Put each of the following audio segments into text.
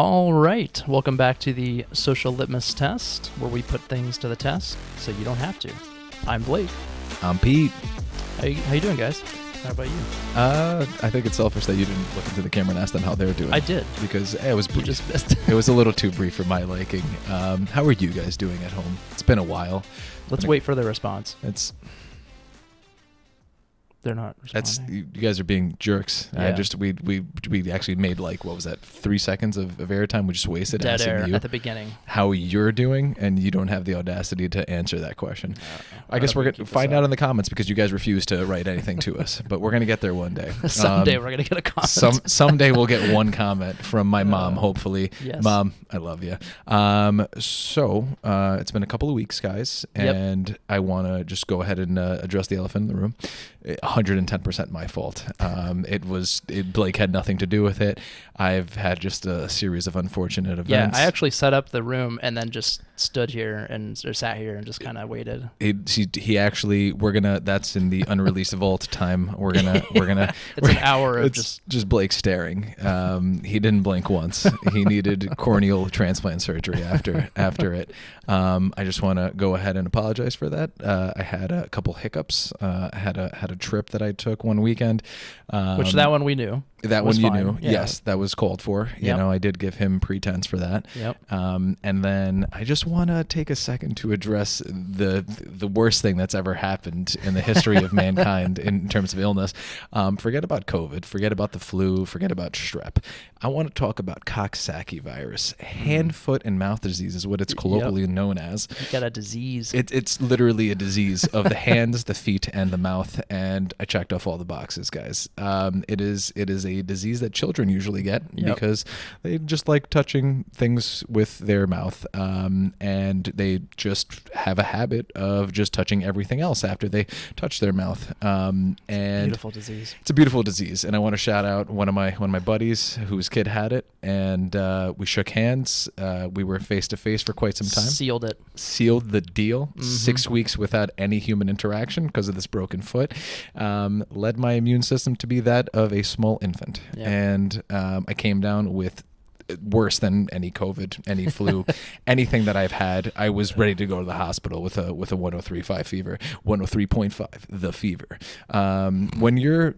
All right, welcome back to the social litmus test, where we put things to the test so you don't have to. I'm Blake. I'm Pete. How you doing, guys? How about you? I think it's selfish that you didn't look into the camera and ask them how they're doing. I did. Because it was brief. You just missed. It was a little too brief for my liking. How are you guys doing at home? It's been a while. Let's wait for the response. They're not responding. You guys are being jerks. Yeah. We actually made like, what was that, 3 seconds of airtime we just wasted Dead asking air you at the beginning. how you're doing, and you don't have the audacity to answer that question. I guess we're going to find out in the comments because you guys refuse to write anything to us, but we're going to get there one day. Someday we're going to get a comment. Someday we'll get one comment from my mom, hopefully. Yes. Mom, I love you. So it's been a couple of weeks, guys, and I want to just go ahead and address the elephant in the room. 110% my fault. Blake had nothing to do with it. I've had just a series of unfortunate events. Yeah, I actually set up the room and then just stood here or sat here and just kind of waited. That's in the unreleased vault time. We're gonna it's an hour of just Blake staring. He didn't blink once. He needed corneal transplant surgery after it. I just want to go ahead and apologize for that. I had a couple hiccups. I had a trip that I took one weekend. Which that one we knew. That one you fine. knew. Yeah. Yes, that was called for. You know, I did give him pretense for that. Yep. And then I just want to take a second to address the worst thing that's ever happened in the history of mankind in terms of illness. Forget about COVID. Forget about the flu. Forget about strep. I want to talk about Coxsackie virus. Hand, foot, and mouth disease is what it's colloquially known as. You got a disease. It's literally a disease of the hands, the feet, and the mouth. And I checked off all the boxes, guys. It is a disease that children usually get because they just like touching things with their mouth, and they just have a habit of just touching everything else after they touch their mouth. And beautiful disease. It's a beautiful disease, and I want to shout out one of my buddies whose kid had it, and we shook hands. We were face to face for quite some time. Sealed the deal. Mm-hmm. 6 weeks without any human interaction because of this broken foot. Led my immune system to be that of a small infant. Yep. And I came down with worse than any COVID, any flu, anything that I've had. I was ready to go to the hospital with a 103.5 fever, 103.5, the fever. When your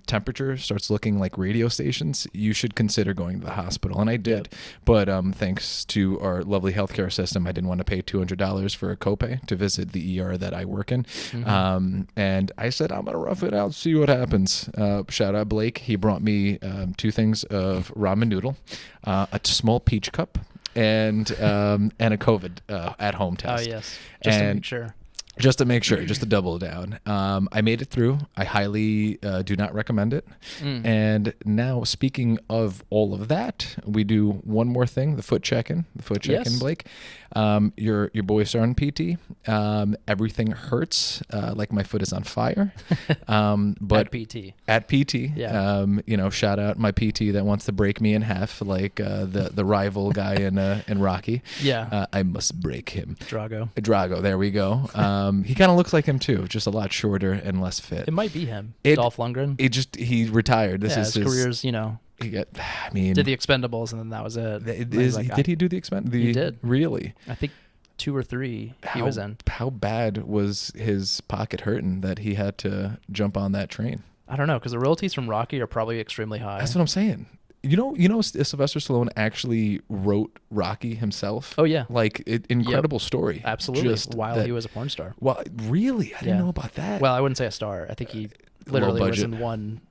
temperature starts looking like radio stations, you should consider going to the hospital. And I did, but thanks to our lovely healthcare system, I didn't want to pay $200 for a copay to visit the ER that I work in. Mm-hmm. And I said, I'm going to rough it out, see what happens. Shout out Blake. He brought me 2 things of ramen noodle, a small peach cup, and a COVID at-home test. Oh, yes. Just to make sure. Just to make sure, just to double down. I made it through. I highly do not recommend it. And now, speaking of all of that, we do one more thing, the foot check-in. Blake. Your boys are on PT. Everything hurts, like my foot is on fire. But At PT. Yeah. Shout out my PT that wants to break me in half, like the rival guy in Rocky. Yeah. I must break him. Drago, there we go. He kind of looks like him too, just a lot shorter and less fit. It might be him. Dolph Lundgren. He retired. This is his career's, He got, did the Expendables and then that was it. Did he do the Expendables? He did. Really? I think 2 or 3 he was in. How bad was his pocket hurting that he had to jump on that train? I don't know, because the royalties from Rocky are probably extremely high. That's what I'm saying. You know, Sylvester Stallone actually wrote Rocky himself. Oh yeah, like incredible story. Absolutely, while he was a porn star. Well, really, I didn't know about that. Well, I wouldn't say a star. I think he literally was in one,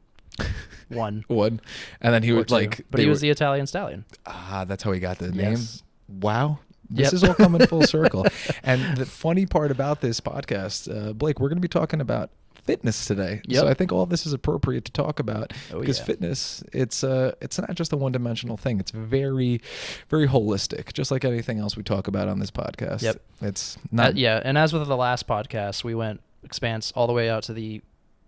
and then he would like. But he was the Italian Stallion. That's how he got the name. Wow. This is all coming full circle. And the funny part about this podcast, Blake, we're going to be talking about fitness today. So I think all of this is appropriate to talk about because fitness, it's not just a one-dimensional thing. It's very, very holistic, just like anything else we talk about on this podcast. Yep. It's not. And as with the last podcast, we went expanse all the way out to the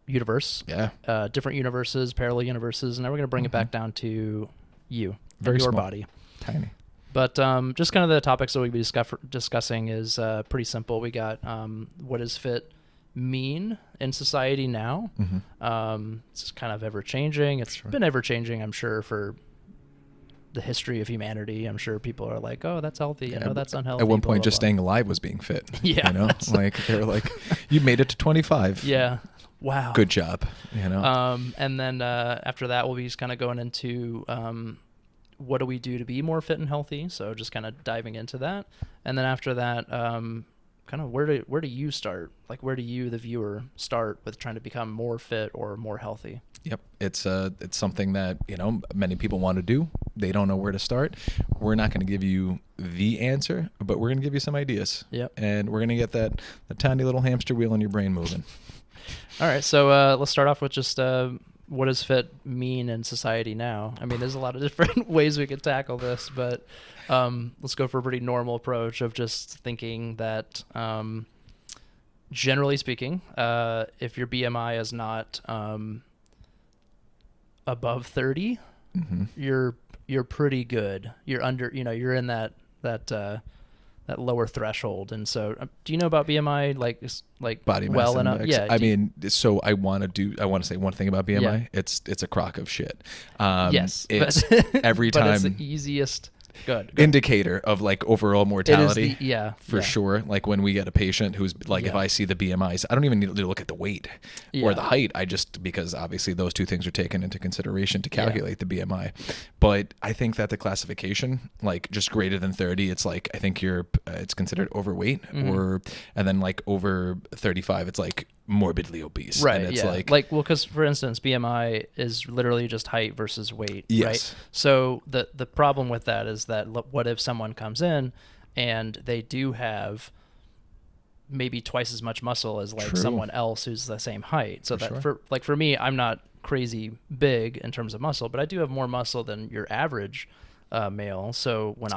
universe. Yeah. Different universes, parallel universes, and now we're going to bring it back down to you, your small. body. Tiny. But just kind of the topics that we'll be discussing is pretty simple. We got what does fit mean in society now? It's kind of ever changing. It's been ever changing, I'm sure, for the history of humanity. I'm sure people are like, oh, that's healthy. I know that's unhealthy. At one point, just staying alive was being fit. Yeah. You know, like they're like, you made it to 25. Yeah. Wow. Good job. You know. And then after that, we'll be just kind of going into what do we do to be more fit and healthy. So just kind of diving into that. And then after that, kind of where do you start? Like, where do you, the viewer, start with trying to become more fit or more healthy? Yep. It's something that, many people want to do. They don't know where to start. We're not going to give you the answer, but we're going to give you some ideas. Yep. And we're going to get that tiny little hamster wheel in your brain moving. All right. So let's start off with just what does fit mean in society now? I mean, there's a lot of different ways we could tackle this, but let's go for a pretty normal approach of just thinking that generally speaking, if your BMI is not above 30, mm-hmm. you're pretty good. You're under, you're in that lower threshold. And so, do you know about BMI? Like body mass index? Yeah. I mean, so I want to say one thing about BMI. Yeah. It's a crock of shit. Yes. It's every time. But it's the easiest. Good. Indicator of like overall mortality. For Yeah. sure. Like when we get a patient who's like, if I see the BMIs, I don't even need to look at the weight or the height. because obviously those two things are taken into consideration to calculate the BMI. But I think that the classification, like just greater than 30, it's like, I think it's considered overweight, mm-hmm. and then like over 35, it's like morbidly obese. Right. And it's well, because for instance, BMI is literally just height versus weight. Yes. Right. So the problem with that is that what if someone comes in and they do have maybe twice as much muscle as like someone else who's the same height. So for me, I'm not crazy big in terms of muscle, but I do have more muscle than your average male. So when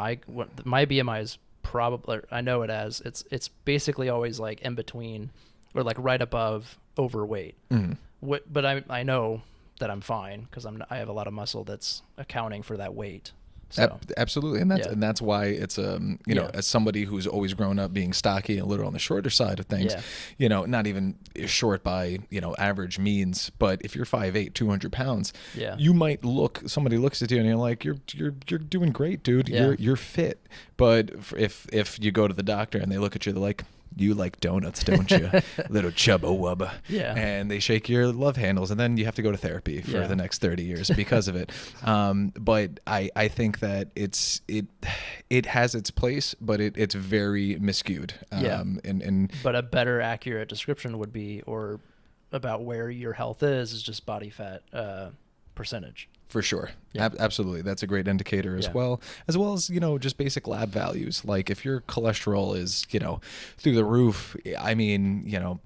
my BMI is probably, I know it as it's basically always like in between or like right above overweight. Mm. But I know that I'm fine because I have a lot of muscle that's accounting for that weight. So, absolutely, and that's why it's as somebody who's always grown up being stocky and a little on the shorter side of things, not even short by average means, but if you're 5'8", 200 pounds, you might somebody looks at you and you're like, you're doing great, dude. You're fit. But if you go to the doctor and they look at you, they're like, you like donuts, don't you? Little chubba wubba. Yeah. And they shake your love handles, and then you have to go to therapy for the next 30 years because of it. But I think that it has its place, but it's very miscued. But a better accurate description would be, or about where your health is just body fat percentage. For sure. Yeah. Absolutely. That's a great indicator as well as, just basic lab values. Like if your cholesterol is, through the roof, I mean,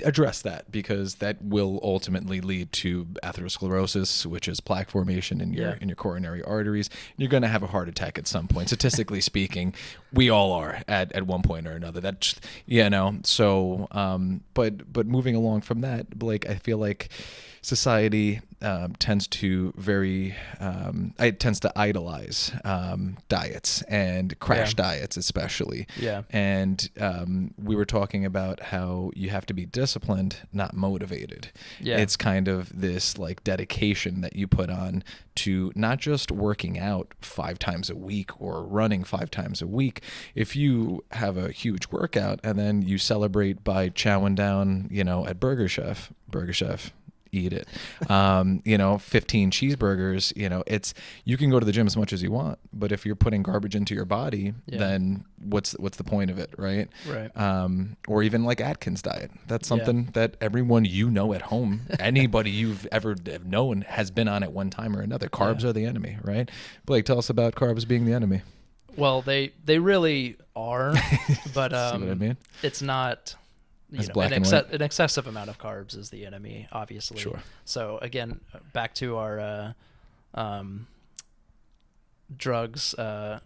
address that because that will ultimately lead to atherosclerosis, which is plaque formation in your coronary arteries. You're going to have a heart attack at some point. Statistically speaking, we all are at one point or another. That's, so, but moving along from that, Blake, I feel like society tends to idolize diets and crash diets especially. Yeah. And we were talking about how you have to be disciplined, not motivated. Yeah. It's kind of this like dedication that you put on to not just working out 5 times a week or running 5 times a week. If you have a huge workout and then you celebrate by chowing down, at Burger Chef, eat it. 15 cheeseburgers, you can go to the gym as much as you want, but if you're putting garbage into your body, then what's the point of it, right? Right. Or even like Atkins diet. That's something that everyone at home, anybody you've ever known has been on at one time or another. Carbs are the enemy, right? Blake, tell us about carbs being the enemy. Well, they really are, but See what I mean? It's not... an excessive amount of carbs is the enemy, obviously. Sure. So again, back to our drugs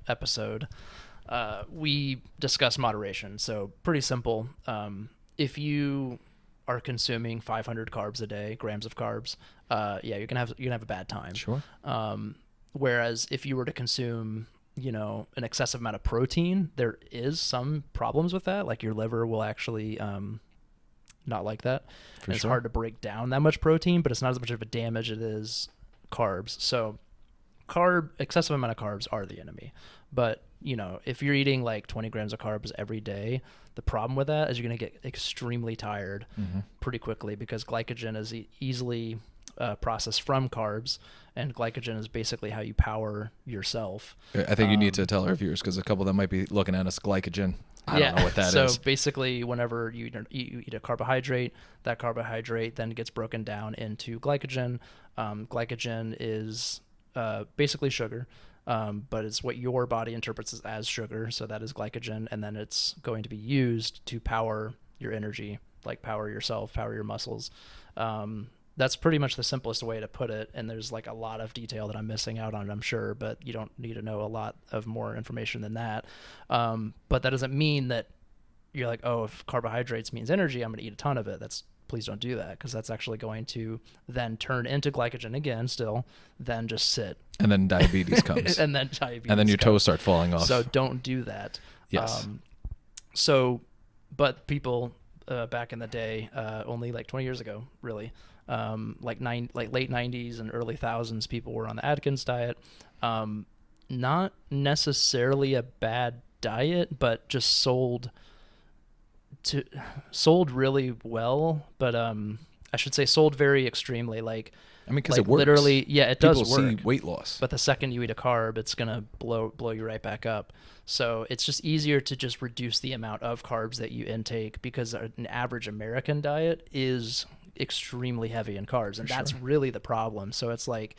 episode, we discuss moderation. So pretty simple. If you are consuming 500 carbs a day, grams of carbs, you can have a bad time. Sure. Whereas if you were to consume an excessive amount of protein, there is some problems with that. Like your liver will actually not like that. It's hard to break down that much protein, but it's not as much of a damage as it is carbs. So excessive amount of carbs are the enemy. But, if you're eating like 20 grams of carbs every day, the problem with that is you're going to get extremely tired pretty quickly, because glycogen is easily processed from carbs, and glycogen is basically how you power yourself. I think you need to tell our viewers, because a couple of them might be looking at us, glycogen. I don't know what that is. So basically, whenever you eat a carbohydrate, that carbohydrate then gets broken down into glycogen. Glycogen is basically sugar, but it's what your body interprets as sugar, so that is glycogen, and then it's going to be used to power your energy, like power yourself, power your muscles. That's pretty much the simplest way to put it, and there's like a lot of detail that I'm missing out on, I'm sure, but you don't need to know a lot of more information than that. But that doesn't mean that you're like, oh, if carbohydrates means energy, I'm going to eat a ton of it. Please don't do that, because that's actually going to then turn into glycogen again still, then just sit. And then diabetes comes. And then your toes start falling off. So don't do that. Yes. But people back in the day, only like 20 years ago, really, like late 90s and early thousands, people were on the Atkins diet. Not necessarily a bad diet, but just sold really well, but I should say sold very extremely. Like, I mean, because it works. Literally, yeah, it People does work. See weight loss, but the second you eat a carb, it's gonna blow you right back up. So it's just easier to just reduce the amount of carbs that you intake, because an average American diet is extremely heavy in carbs, and that's really the problem. So it's like,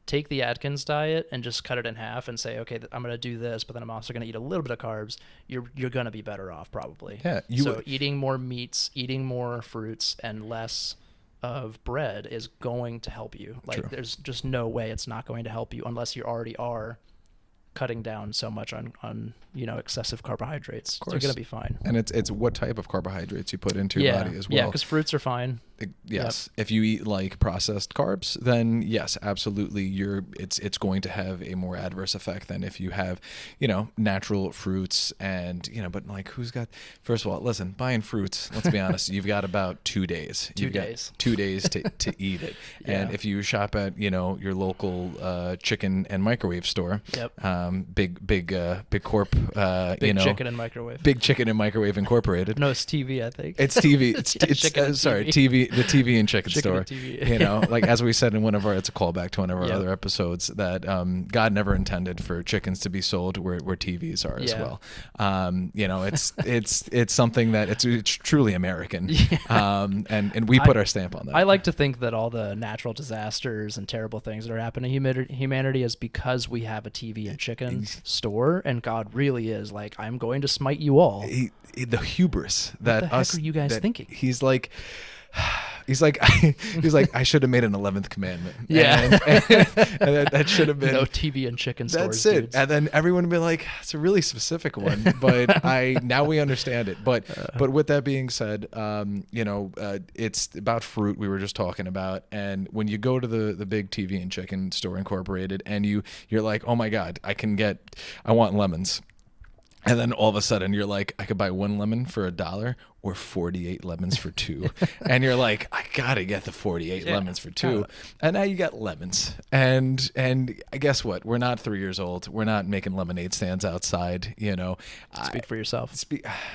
take the Atkins diet and just cut it in half and say, okay, I'm going to do this, but then I'm also going to eat a little bit of carbs. You're going to be better off probably. Yeah. Eating more meats, eating more fruits, and less of bread is going to help you. Like, there's just no way it's not going to help you, unless you already are cutting down so much on excessive carbohydrates. So you're going to be fine. And it's what type of carbohydrates you put into your body as well. Yeah, because fruits are fine. Yes. Yep. If you eat like processed carbs, then yes, absolutely, it's going to have a more adverse effect than if you have, natural fruits. And but like, first of all, listen, buying fruits, let's be honest, you've got about 2 days. 2 days. 2 days to eat it. Yeah. And if you shop at your local chicken and microwave store, big corp, Chicken and Microwave. Big Chicken and Microwave Incorporated. No, it's TV, I think. It's TV. It's TV. The TV and chicken store. And TV. Like as we said in it's a callback to one of our other episodes, that God never intended for chickens to be sold where TVs are as well. It's something that it's truly American. And we put our stamp on that. I like to think that all the natural disasters and terrible things that are happening to humanity is because we have a TV and chicken store, and God really is like, I'm going to smite you all. The hubris that what the heck are you guys thinking? He's like, I should have made an 11th commandment. Yeah. And that should have been no TV and chicken stores. That's it. Dudes. And then everyone would be like, it's a really specific one, but now we understand it. But with that being said, it's about fruit we were just talking about. And when you go to the big TV and chicken store Incorporated, and you're like, oh my God, I want lemons. And then all of a sudden you're like, I could buy 1 lemon for $1 or 48 lemons for 2. And you're like, I gotta get the 48 lemons for 2. And now you got lemons. And guess what? We're not 3 years old. We're not making lemonade stands outside. Speak for yourself.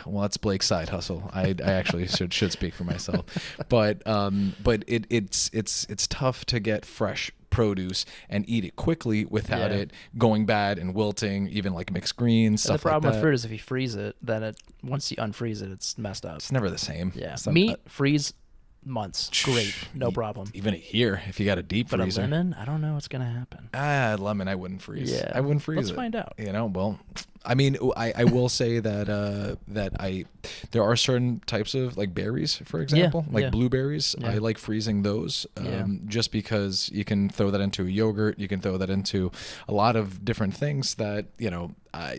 Well, it's Blake's side hustle. I actually should speak for myself. But it's tough to get fresh produce and eat it quickly without it going bad and wilting, even like mixed greens, stuff like that. The problem with fruit is if you freeze it, then once you unfreeze it, it's messed up. It's never the same. Yeah. Meat, freeze months. Great. No problem. Even a year if you got a deep freezer. But a lemon, I don't know what's going to happen. Lemon, I wouldn't freeze. Yeah. I wouldn't freeze it. Let's find out. Well, I mean, I will say that there are certain types of like berries, for example, blueberries. Yeah. I like freezing those just because you can throw that into a yogurt. You can throw that into a lot of different things that,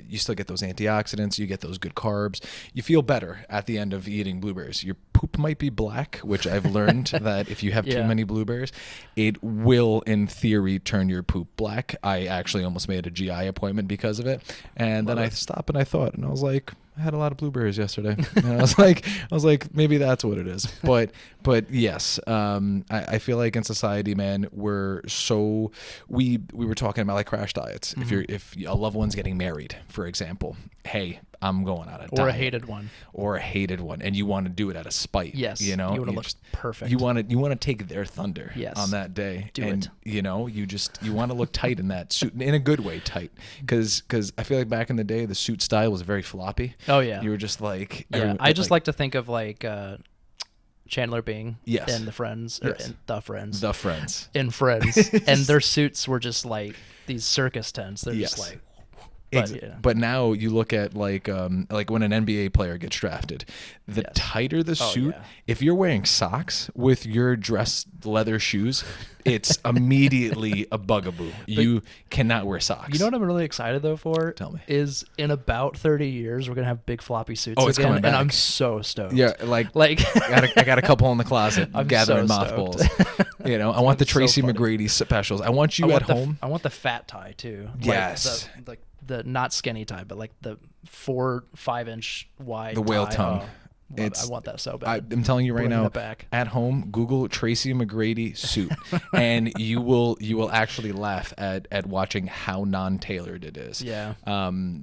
you still get those antioxidants. You get those good carbs. You feel better at the end of eating blueberries. Your poop might be black, which I've learned that if you have too many blueberries, it will, in theory, turn your poop black. I actually almost made a GI appointment because of it. And then I stopped and I thought, and I was like, I had a lot of blueberries yesterday. And I was like, maybe that's what it is. But yes, I feel like in society, man, we were talking about like crash diets. Mm-hmm. If a loved one's getting married, for example, hey, I'm going on a diet. Or a hated one. And you want to do it out of spite. Yes. You know, you want to look perfect. You want to take their thunder. Yes. On that day. Do it. You know, you want to look tight in that suit, in a good way, tight. Because I feel like back in the day, the suit style was very floppy. Oh yeah. You were just like, I just like to think of like Chandler Bing yes. and the Friends, yes. in the Friends, in Friends, and their suits were just like these circus tents. They're yes. just like. But now you look at like when an NBA player gets drafted, the yes. tighter the suit, if you're wearing socks with your dress leather shoes, it's immediately a bugaboo. You cannot wear socks. You know what I'm really excited though for? Tell me. Is in about 30 years we're gonna have big floppy suits it's again, coming back. and I'm so stoked. Yeah, like I got a couple in the closet gathering mothballs. You know, I want the Tracy McGrady specials. I want you at home. I want the fat tie too. Yes. Like the not skinny tie, but like the 4-5 inch wide. The whale tie. tongue. I want that so bad. I'm telling you right now, at home, Google Tracy McGrady suit, and you will actually laugh at watching how non-tailored it is. Yeah.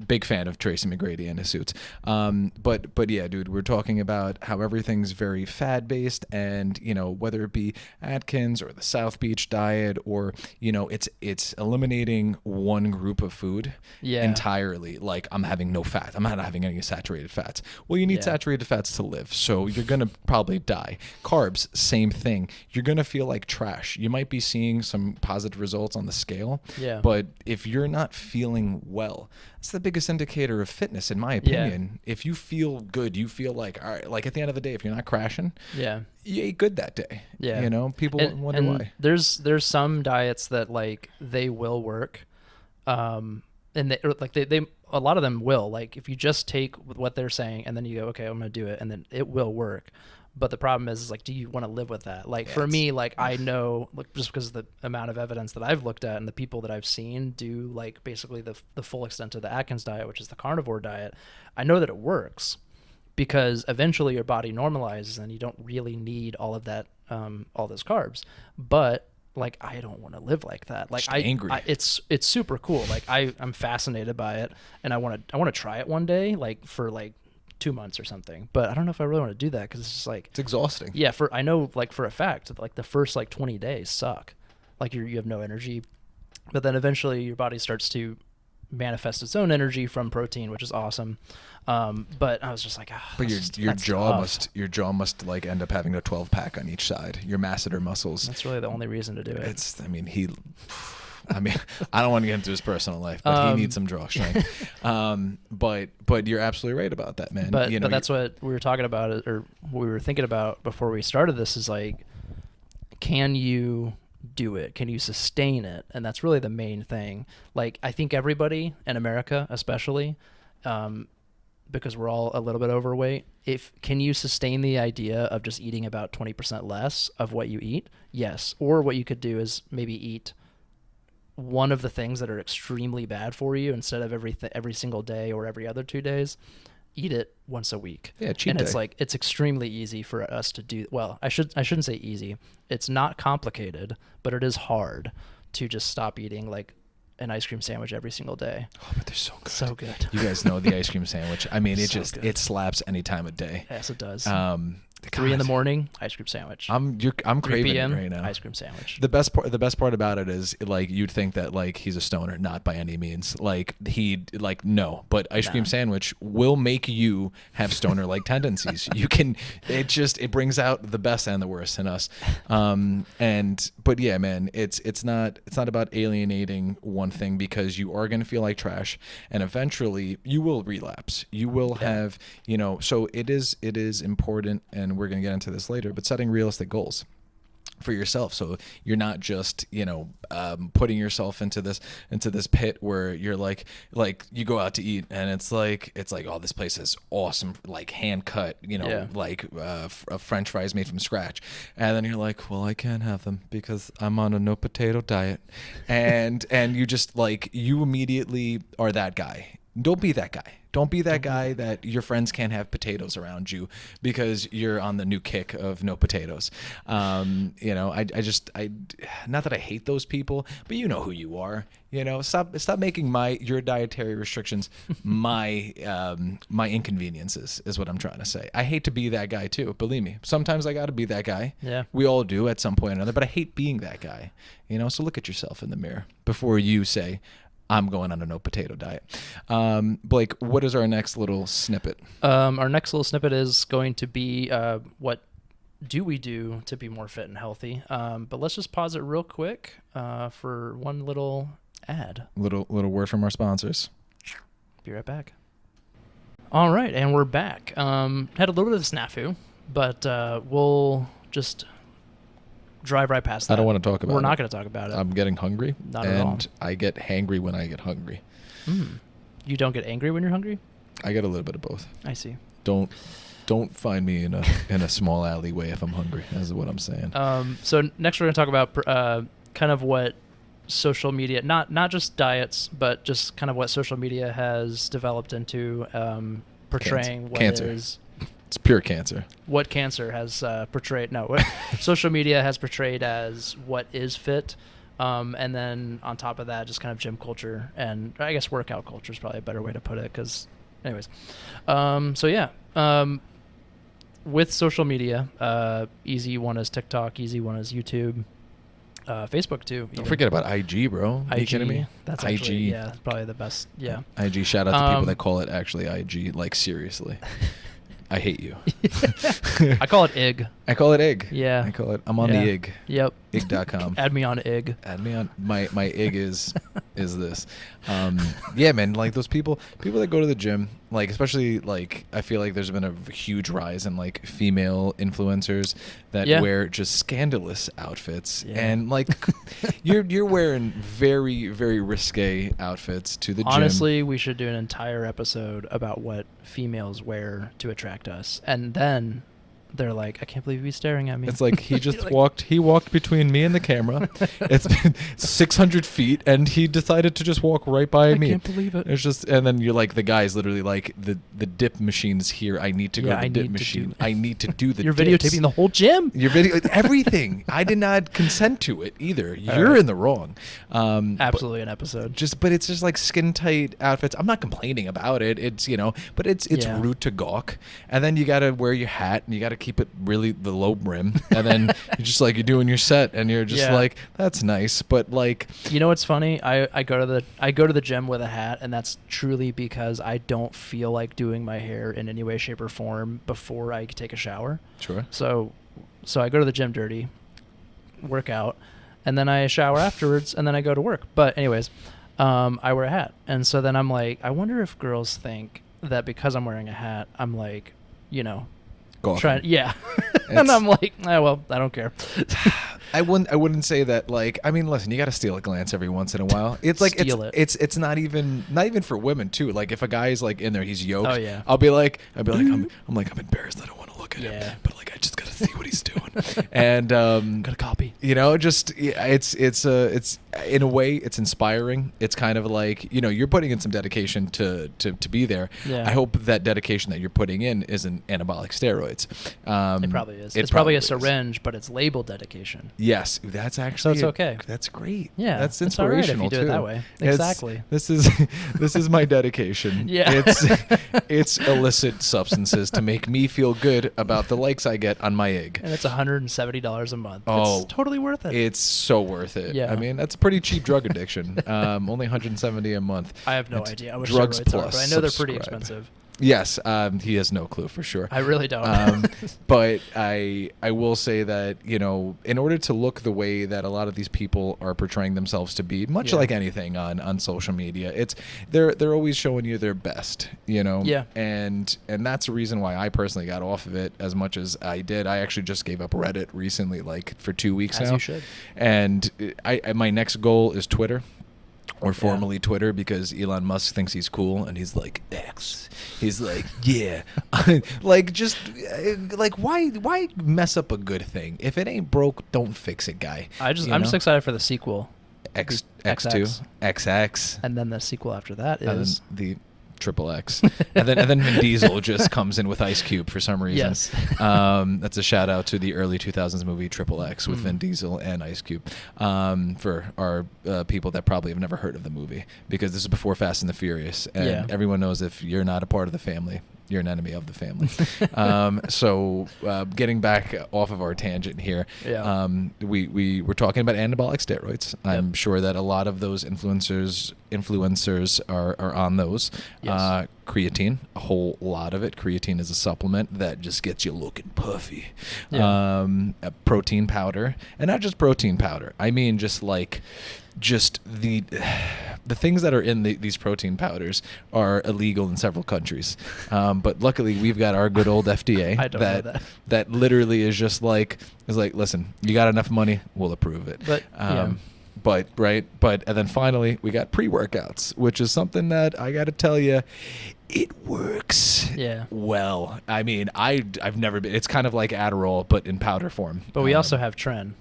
Big fan of Tracy McGrady and his suits. But yeah, dude, we're talking about how everything's very fad based, and you know, whether it be Atkins or the South Beach diet, or you know, it's eliminating one group of food entirely. Like, I'm having no fat. I'm not having any saturated fats. Well, you need saturated fats to live, so you're gonna probably die. Carbs, same thing. You're gonna feel like trash. You might be seeing some positive results on the scale, but if you're not feeling well, that's the biggest indicator of fitness, in my opinion. If you feel good, you feel like, all right, like at the end of the day, if you're not crashing, you ate good that day. You know, people wonder why. There's some diets that like they will work, and they a lot of them will. Like, if you just take what they're saying and then you go, okay, I'm going to do it, and then it will work. But the problem is like, do you want to live with that? Like, for me, like, I know, like, just because of the amount of evidence that I've looked at and the people that I've seen do like basically the full extent of the Atkins diet, which is the carnivore diet, I know that it works because eventually your body normalizes and you don't really need all of that, all those carbs. But like, I don't want to live like that. Like, angry. It's super cool. Like, I'm fascinated by it, and I want to try it one day, like for like 2 months or something. But I don't know if I really want to do that because it's just like, it's exhausting. Yeah, I know, like, for a fact, like the first like 20 days suck. Like, you have no energy, but then eventually your body starts to manifest its own energy from protein, which is awesome. But I was just like, but your jaw must like end up having a 12-pack on each side. Your masseter muscles. That's really the only reason to do it. I don't want to get into his personal life, but he needs some draw strength. But you're absolutely right about that, man. But that's what we were talking about, or what we were thinking about before we started this, is like, can you do it? Can you sustain it? And that's really the main thing. Like, I think everybody in America, especially, because we're all a little bit overweight, can you sustain the idea of just eating about 20% less of what you eat? Yes. Or what you could do is maybe eat one of the things that are extremely bad for you instead of every single day or every other 2 days. Eat it once a week. Yeah, cheat and day. It's like, it's extremely easy for us to do. Well, I shouldn't say easy. It's not complicated, but it is hard to just stop eating like an ice cream sandwich every single day. Oh, but they're so good. So good. You guys know the ice cream sandwich. I mean, So it slaps any time of day. Yes, it does. 3 a.m, ice cream sandwich. I'm craving it right now. Ice cream sandwich. The best part about it is, like, you'd think that like he's a stoner, not by any means. Like, no, but ice cream sandwich will make you have stoner like tendencies. You can, it brings out the best and the worst in us. But yeah, man, it's not about alienating one thing, because you are going to feel like trash, and eventually you will relapse. You will have, so it is important, and we're going to get into this later, but setting realistic goals for yourself, so you're not just putting yourself into this pit where you're like you go out to eat and it's like oh, this place is awesome, like hand cut, like French fries made from scratch, and then you're like, well, I can't have them because I'm on a no potato diet, and you just like, you immediately are that guy. Don't be that guy. Don't be that guy that your friends can't have potatoes around you because you're on the new kick of no potatoes. You know, I not that I hate those people, but you know who you are. You know, stop making your dietary restrictions my inconveniences is what I'm trying to say. I hate to be that guy too. Believe me, sometimes I got to be that guy. Yeah, we all do at some point or another. But I hate being that guy. You know, so look at yourself in the mirror before you say, I'm going on a no potato diet. Blake, what is our next little snippet? Our next little snippet is going to be what do we do to be more fit and healthy? But let's just pause it real quick for one little ad. Little word from our sponsors. Be right back. All right, and we're back. Had a little bit of a snafu, but we'll just drive right past that. I don't want to talk about it. We're not going to talk about it. I'm getting hungry. Not at all. And I get hangry when I get hungry. You don't get angry when you're hungry? I get a little bit of both. I see. Don't find me in a small alleyway if I'm hungry. That's what I'm saying. So next we're going to talk about kind of what social media, not just diets, but just kind of what social media has developed into portraying what cancer. is... It's pure cancer. What cancer has portrayed? No, what social media has portrayed as what is fit, and then on top of that, just kind of gym culture and I guess workout culture is probably a better way to put it. Because, anyways, so yeah, with social media, easy one is TikTok, easy one is YouTube, Facebook too. Don't forget about IG, bro. Are you kidding me? That's IG. Actually, yeah, probably the best. Yeah. IG. Shout out to people that call it actually IG. Like seriously. I hate you. I call it IG. I call it IG. Yeah. I call it. I'm on the IG. Yep. IG.com. Add me on IG. Add me on. My IG is this. Yeah, man. Like those people that go to the gym, like especially like I feel like there's been a huge rise in like female influencers that wear just scandalous outfits, and like you're wearing very very risque outfits to the gym. Honestly, we should do an entire episode about what females wear to attract us, and then they're like, I can't believe he's staring at me. It's like he just walked between me and the camera. It's been 600 feet, and he decided to just walk right by me. I can't believe it. It's just, and then you're like, the guy's literally like, the dip machine's here. I need to go to the dip machine. I need to do the You're dips. videotaping the whole gym. You're everything. I did not consent to it either. You're in the wrong. Absolutely an episode. But it's just like skin tight outfits. I'm not complaining about it. It's, but it's rude to gawk. And then you got to wear your hat, and you got to keep it really the low brim, and then you're just like, you're doing your set, and you're just like, that's nice, but like, what's funny? I go to the gym with a hat, and that's truly because I don't feel like doing my hair in any way, shape, or form before I take a shower. Sure. So I go to the gym dirty, work out, and then I shower afterwards, and then I go to work. But anyways, I wear a hat, and so then I'm like, I wonder if girls think that because I'm wearing a hat, I'm like, and I'm like, well, I don't care. I wouldn't say that. Like, I mean, listen, you got to steal a glance every once in a while. It's like it's not even for women too. Like if a guy is like in there, he's yoked. Oh yeah. I'm embarrassed. I don't want to look at him, but like I just got to see what he's doing. And got a copy. It's in a way it's inspiring. It's kind of like you're putting in some dedication to be there. Yeah. I hope that dedication that you're putting in isn't anabolic steroids. It probably is. It's probably a syringe, but it's labeled dedication. Yes, that's actually so it's okay. That's great. Yeah, that's inspirational if you do too. It that way. Exactly. This is my dedication. Yeah, it's illicit substances to make me feel good about the likes I get on my IG. And it's $170 a month. Oh, it's totally worth it. It's so worth it. Yeah, I mean that's a pretty cheap drug addiction. Only $170 a month. I have no idea. I wish drugs plus, are, but I know they're pretty expensive. Yes, he has no clue for sure. I really don't. But I will say that in order to look the way that a lot of these people are portraying themselves to be, much like anything on social media, they're always showing you their best. Yeah. And that's the reason why I personally got off of it as much as I did. I actually just gave up Reddit recently, like for 2 weeks now. As you should. And my next goal is Twitter. Or formerly Twitter, because Elon Musk thinks he's cool, and he's like X. He's like, why mess up a good thing? If it ain't broke, don't fix it, guy. I'm just excited for the sequel. X2, XX, and then the sequel after that is the XXX, and then Vin Diesel just comes in with Ice Cube for some reason. Yes. That's a shout out to the early 2000s movie XXX with Vin Diesel and Ice Cube. For our people that probably have never heard of the movie, because this is before Fast and the Furious, and everyone knows if you're not a part of the family, you're an enemy of the family. So getting back off of our tangent here, we were talking about anabolic steroids. I'm sure that a lot of those influencers are on those. Yes. Creatine, a whole lot of it. Creatine is a supplement that just gets you looking puffy. A protein powder, and not just protein powder. I mean, just the things that are in these protein powders are illegal in several countries. But luckily, we've got our good old FDA I don't know that literally is just like, listen, you got enough money, we'll approve it. But and then finally we got pre-workouts, which is something that I got to tell you, it works. Yeah. Well, I mean, I've never been. It's kind of like Adderall, but in powder form. But we also have Tren.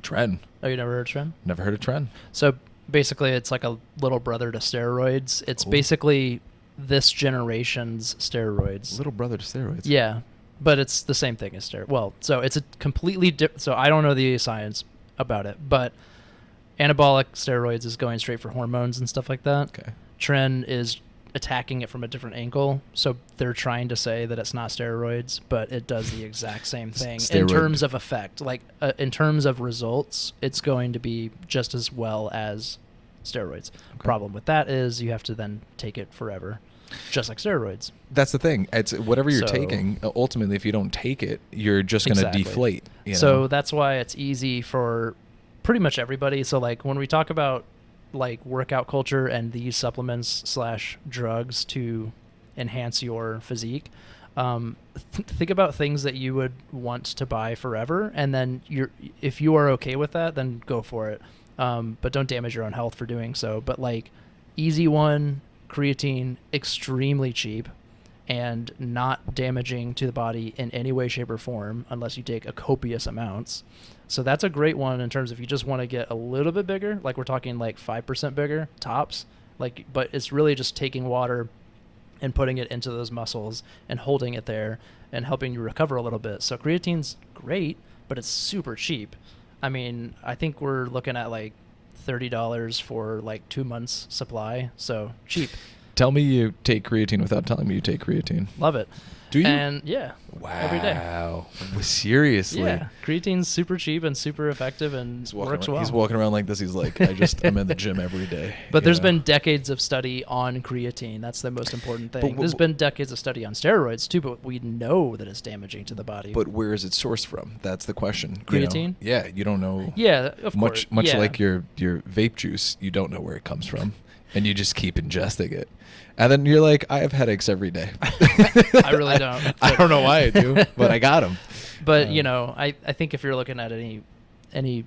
Tren. Oh, you never heard of Tren? Never heard of Tren. So basically, it's like a little brother to steroids. It's basically this generation's steroids. Little brother to steroids. Yeah, but it's the same thing as steroids. Well, so it's a completely different. So I don't know the science about it, but anabolic steroids is going straight for hormones and stuff like that. Okay. Tren is attacking it from a different angle, so they're trying to say that it's not steroids, but it does the exact same thing in terms of effect. Like in terms of results, it's going to be just as well as steroids. Okay. Problem with that is you have to then take it forever, just like steroids. That's the thing. It's whatever you're taking. Ultimately, if you don't take it, you're just going to deflate. You know? So that's why it's easy for pretty much everybody. So like when we talk about like workout culture and these supplements / drugs to enhance your physique, think about things that you would want to buy forever, and then if you are okay with that, then go for it. But don't damage your own health for doing so. But like easy one, creatine, extremely cheap and not damaging to the body in any way, shape, or form unless you take a copious amounts. So that's a great one in terms of if you just want to get a little bit bigger, like we're talking like 5% bigger tops, but it's really just taking water and putting it into those muscles and holding it there and helping you recover a little bit. So creatine's great, but it's super cheap. I mean, I think we're looking at like $30 for like 2 months supply. So cheap. Tell me you take creatine without telling me you take creatine. Love it. Do you? And yeah. Wow. Every day. Wow. Seriously. Yeah. Creatine's super cheap and super effective and works well. He's walking around like this. He's like, I'm in the gym every day. But there's been decades of study on creatine. That's the most important thing. There's been decades of study on steroids too, but we know that it's damaging to the body. But where is it sourced from? That's the question. Creatine? Yeah, you don't know. Yeah, of course. Much like your vape juice, you don't know where it comes from, and you just keep ingesting it. And then you're like, I have headaches every day. I really don't. I don't know why I do, but I got them. But, I think if you're looking at any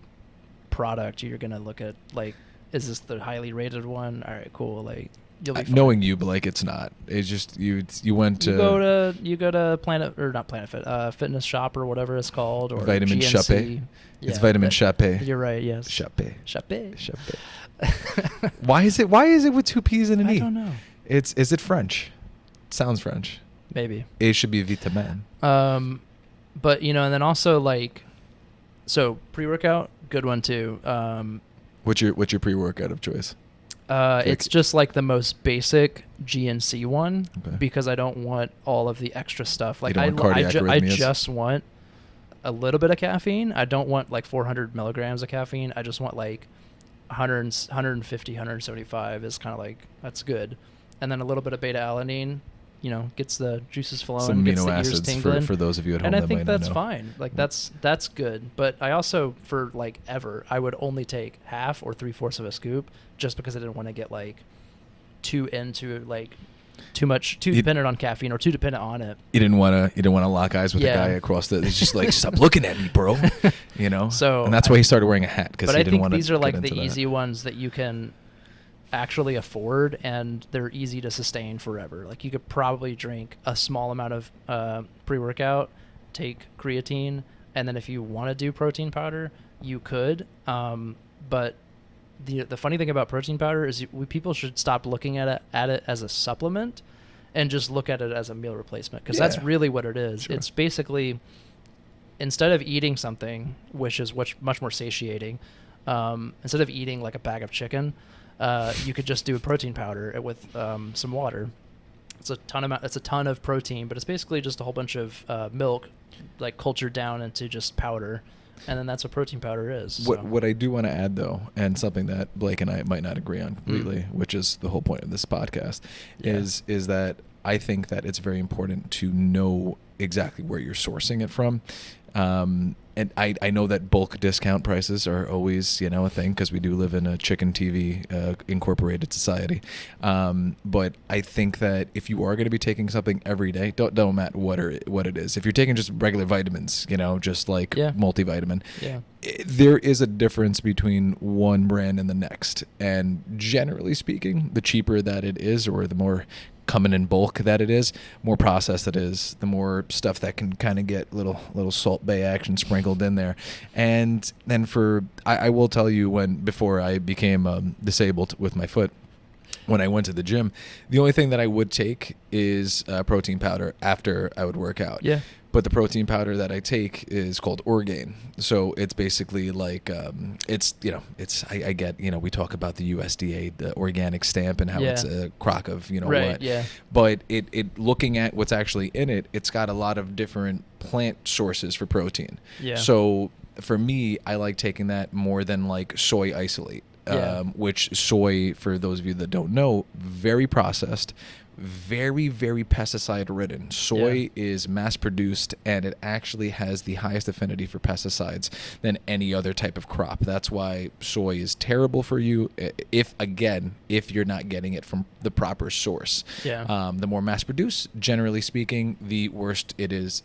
product, you're going to look at, like, is this the highly rated one? All right, cool. Like, you'll be fine. Knowing you, but, like, it's not. It's just you went to... You go to Planet, or not Planet Fit, Fitness Shop or whatever it's called, or Vitamin GNC. Chape. It's Vitamin Chape. You're right, yes. Chape. Chape. Why is it with 2 P's and an E? I don't know. Is it French? It sounds French. Maybe. It should be vitamin. But and then also like, so pre-workout, good one too. What's your pre-workout of choice? It's just like the most basic GNC one, because I don't want all of the extra stuff. Like I just want a little bit of caffeine. I don't want like 400 milligrams of caffeine. I just want like 150, 175 is kind of like, that's good. And then a little bit of beta alanine, gets the juices flowing, some gets amino the ears acids tingling. for those of you at home. And I think might that's not know. fine. Like that's good. But I also, for like ever, I would only take half or 3/4 of a scoop, just because I didn't want to get like too dependent on caffeine or too dependent on it. You didn't want to lock eyes with the guy across the. He's just like, stop looking at me, bro. So, and that's why he started wearing a hat, because he didn't want to. But I think these are like the easy ones that you can actually afford, and they're easy to sustain forever. Like you could probably drink a small amount of pre-workout, take creatine, and then if you want to do protein powder, you could. But the funny thing about protein powder is people should stop looking at it as a supplement and just look at it as a meal replacement, because that's really what it is. Sure. It's basically, instead of eating something which is much more satiating, instead of eating like a bag of chicken, you could just do a protein powder with some water. It's a ton of protein, but it's basically just a whole bunch of milk, like cultured down into just powder. And then that's what protein powder is. What I do want to add, though, and something that Blake and I might not agree on completely, which is the whole point of this podcast, is that I think that it's very important to know exactly where you're sourcing it from. And I know that bulk discount prices are always, a thing, because we do live in a chicken TV incorporated society. But I think that if you are going to be taking something every day, don't matter what it is. If you're taking just regular vitamins, just like multivitamin, there is a difference between one brand and the next. And generally speaking, the cheaper that it is, or the more coming in bulk that it is, more processed it is, the more stuff that can kind of get little Salt Bay action sprinkled in there. And then I will tell you, before I became disabled with my foot, when I went to the gym, the only thing that I would take is protein powder after I would work out. Yeah. But the protein powder that I take is called Orgain. So it's basically like, I get, we talk about the USDA, the organic stamp, and how it's a crock of, what. Yeah. But it looking at what's actually in it, it's got a lot of different plant sources for protein. Yeah. So for me, I like taking that more than like soy isolate. Which soy, for those of you that don't know, very processed, very, very pesticide ridden. Soy is mass produced, and it actually has the highest affinity for pesticides than any other type of crop. That's why soy is terrible for you if you're not getting it from the proper source. The more mass produced, generally speaking, the worse it is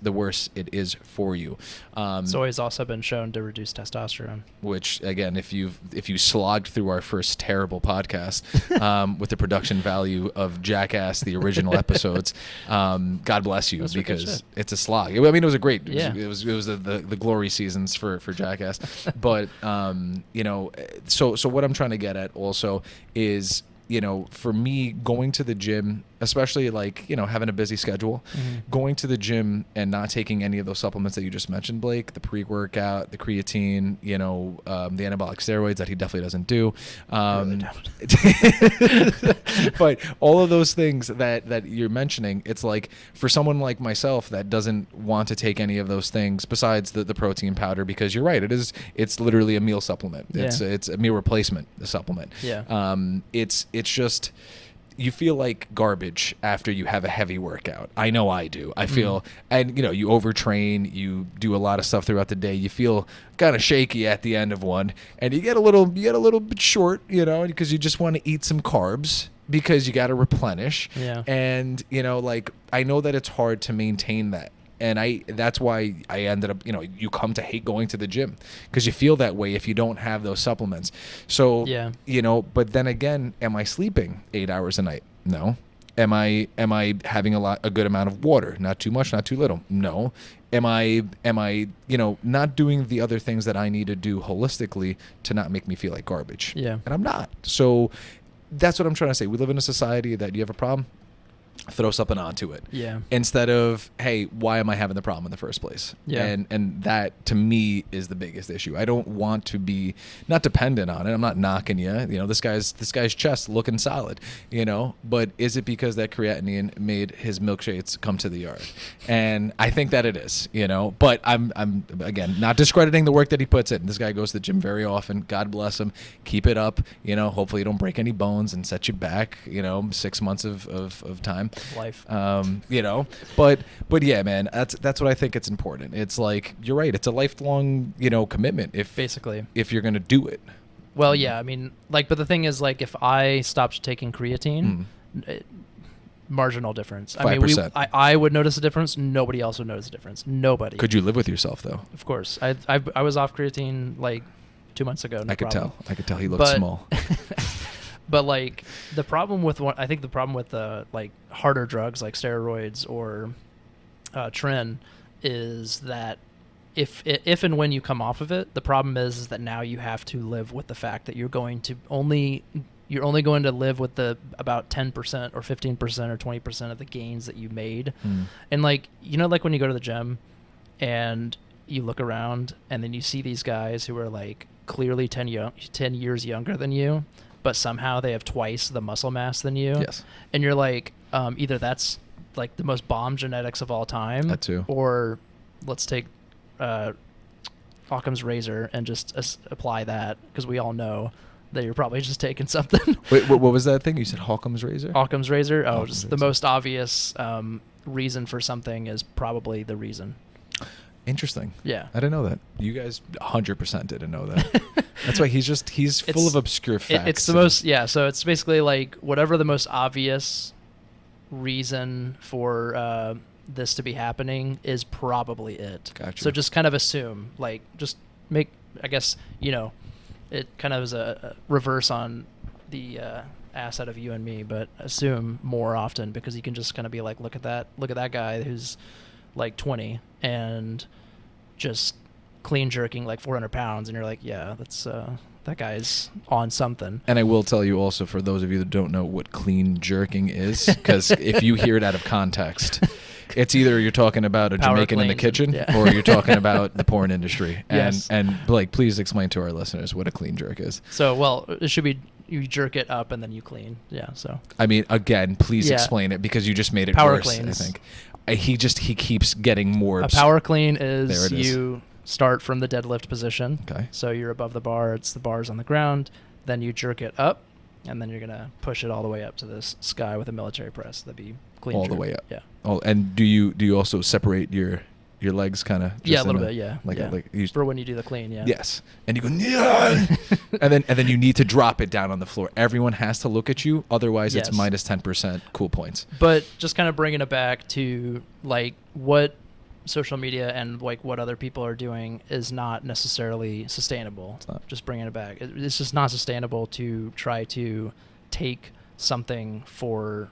for you. Soy has also been shown to reduce testosterone, which, again, if you slogged through our first terrible podcast with the production value of Jackass, the original episodes, God bless you, because it's a slog. I mean, it was a great, it was the glory seasons for Jackass. But, so what I'm trying to get at also is, for me, going to the gym, especially like, having a busy schedule, going to the gym and not taking any of those supplements that you just mentioned, Blake, the pre-workout, the creatine, the anabolic steroids that he definitely doesn't do. But all of those things that you're mentioning, it's like, for someone like myself that doesn't want to take any of those things besides the protein powder, because you're right, it's literally a meal supplement. It's a meal replacement supplement. It's just, you feel like garbage after you have a heavy workout. I know I do. I feel, and you overtrain, you do a lot of stuff throughout the day. You feel kind of shaky at the end of one, and you get a little bit short, because you just want to eat some carbs because you got to replenish. Yeah. And like, I know that it's hard to maintain that. And that's why I ended up, you come to hate going to the gym, because you feel that way if you don't have those supplements. So, but then again, am I sleeping 8 hours a night? No. Am I having a good amount of water? Not too much, not too little. No. Am I not doing the other things that I need to do holistically to not make me feel like garbage? Yeah. And I'm not. So that's what I'm trying to say. We live in a society that you have a problem, throw something onto it. Yeah. Instead of, hey, why am I having the problem in the first place? Yeah. And that, to me, is the biggest issue. I don't want to be not dependent on it. I'm not knocking you. This guy's chest looking solid, but is it because that creatinine made his milkshakes come to the yard? And I think that it is, but I'm again, not discrediting the work that he puts in. This guy goes to the gym very often. God bless him. Keep it up. Hopefully you don't break any bones and set you back, 6 months of time. Life. But yeah, man, that's what I think it's important. It's like, you're right, it's a lifelong, commitment if you're going to do it. Well, yeah, I mean, like, but the thing is, like, if I stopped taking creatine, marginal difference. 5%. I would notice a difference. Nobody else would notice a difference. Nobody. Could you live with yourself, though? Of course. I was off creatine like 2 months ago. I could tell he looked small. But like, the problem with like harder drugs like steroids or Tren is that if and when you come off of it, the problem is that now you have to live with the fact that you're only going to live with the about 10% or 15% or 20% of the gains that you made. And like, like when you go to the gym and you look around and then you see these guys who are like clearly 10 years younger than you, but somehow they have twice the muscle mass than you. Yes. And you're like, either that's like the most bomb genetics of all time, that too, or let's take Occam's razor and just apply that, because we all know that you're probably just taking something. Wait, what was that thing you said? Occam's razor? Occam's razor. Oh, just the most obvious reason for something is probably the reason. Interesting. Yeah. I didn't know that. You guys 100% didn't know that. That's why he's full of obscure facts. It's the most, so it's basically like whatever the most obvious reason for this to be happening is probably it. Gotcha. So just kind of assume, like, just make, I guess, it kind of is a reverse on the ass out of you and me, but assume more often, because you can just kind of be like, look at that guy who's like 20 and just clean jerking like 400 pounds, and you're like, yeah, that's that guy's on something. And I will tell you also, for those of you that don't know what clean jerking is, because if you hear it out of context, it's either you're talking about a Jamaican in the kitchen, or you're talking about the porn industry. And Blake, please explain to our listeners what a clean jerk is. So, well, it should be you jerk it up and then you clean. Yeah. So. I mean, again, please explain it, because you just made it power worse. Cleans. I think he keeps getting more. A power clean is you start from the deadlift position. Okay. So you're above the bar. The bar's on the ground. Then you jerk it up, and then you're gonna push it all the way up to this sky with a military press. That'd be clean. All jerk. The way up. Yeah. Oh, and do you also separate your legs kind of? Yeah, a little bit. Yeah. Like for when you do the clean. Yeah. Yes, and you go and then you need to drop it down on the floor. Everyone has to look at you, otherwise it's minus 10% cool points. But just kind of bringing it back to like what social media and like what other people are doing is not necessarily sustainable. It's not. Just bringing it back. It's just not sustainable to try to take something for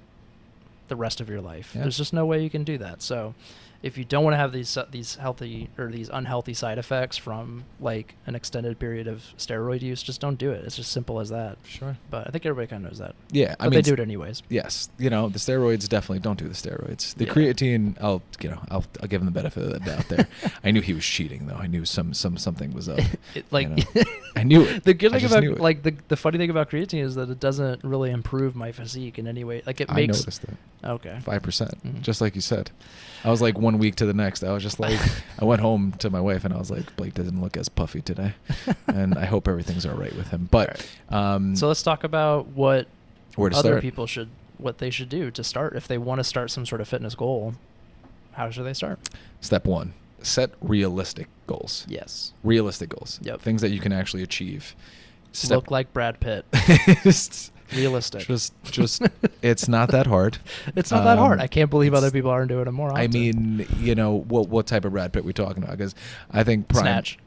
the rest of your life. Yeah. There's just no way you can do that. So if you don't want to have these healthy or these unhealthy side effects from like an extended period of steroid use, just don't do it. It's just simple as that. Sure. But I think everybody kind of knows that. Yeah, but they do it anyways. Yes, the steroids, definitely don't do the steroids. The creatine, I'll give him the benefit of the doubt there. I knew he was cheating though. I knew something was up. I knew it. The good thing about like the funny thing about creatine is that it doesn't really improve my physique in any way. Like it makes. I noticed that. Okay. 5%, just like you said. I was like 1 week to the next. I was just like, I went home to my wife and I was like, Blake doesn't look as puffy today, and I hope everything's all right with him. But so let's talk about what other people what they should do to start if they want to start some sort of fitness goal. How should they start? Step 1: set realistic goals. Yes. Realistic goals. Yep. Things that you can actually achieve. Look like Brad Pitt. Realistic. Just it's not that hard. It's not that hard. I can't believe other people aren't doing it more often. I mean, what type of Brad Pitt we talking about? Because I think Snatch,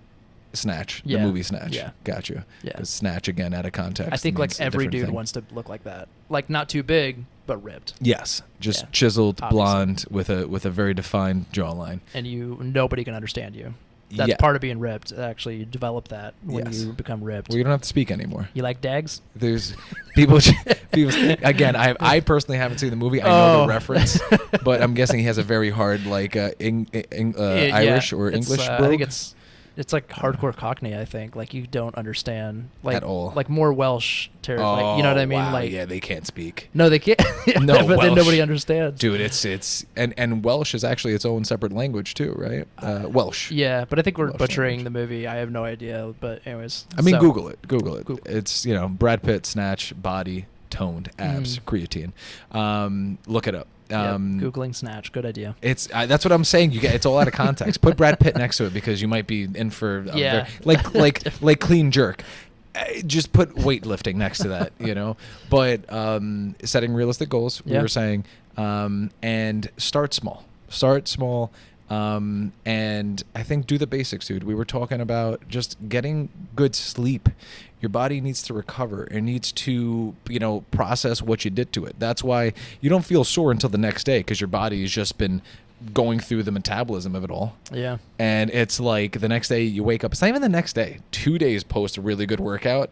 the movie Snatch. Yeah. Got you. Yeah. Snatch, again, out of context. I think like every dude wants to look like that. Like not too big, but ripped. Yes. Just chiseled, obviously. Blonde with a very defined jawline. And nobody can understand you. That's part of being ripped. Actually, you develop that when you become ripped. Well, you don't have to speak anymore. You like dags? There's people again, I personally haven't seen the movie. I know the reference, but I'm guessing he has a very hard like Irish or English brogue. I think it's like hardcore Cockney, I think. Like you don't understand like at all. Like more Welsh like, you know what I mean? Wow. Like they can't speak. No, they can't. No, but then nobody understands. Dude, it's and Welsh is actually its own separate language too, right? Welsh. Yeah, but I think we're butchering the movie. I have no idea, but anyways. I mean, Google it. It's, Brad Pitt, Snatch, body, toned, abs, creatine. Look it up. Googling Snatch, good idea. It's that's what I'm saying. It's all out of context. Put Brad Pitt next to it because you might be in for like clean jerk. Just put weightlifting next to that, But setting realistic goals, we were saying, and start small. And I think do the basics, dude. We were talking about just getting good sleep. Your body needs to recover. It needs to, process what you did to it. That's why you don't feel sore until the next day, because your body has just been going through the metabolism of it all. Yeah. And it's like the next day you wake up. It's not even the next day. 2 days post a really good workout.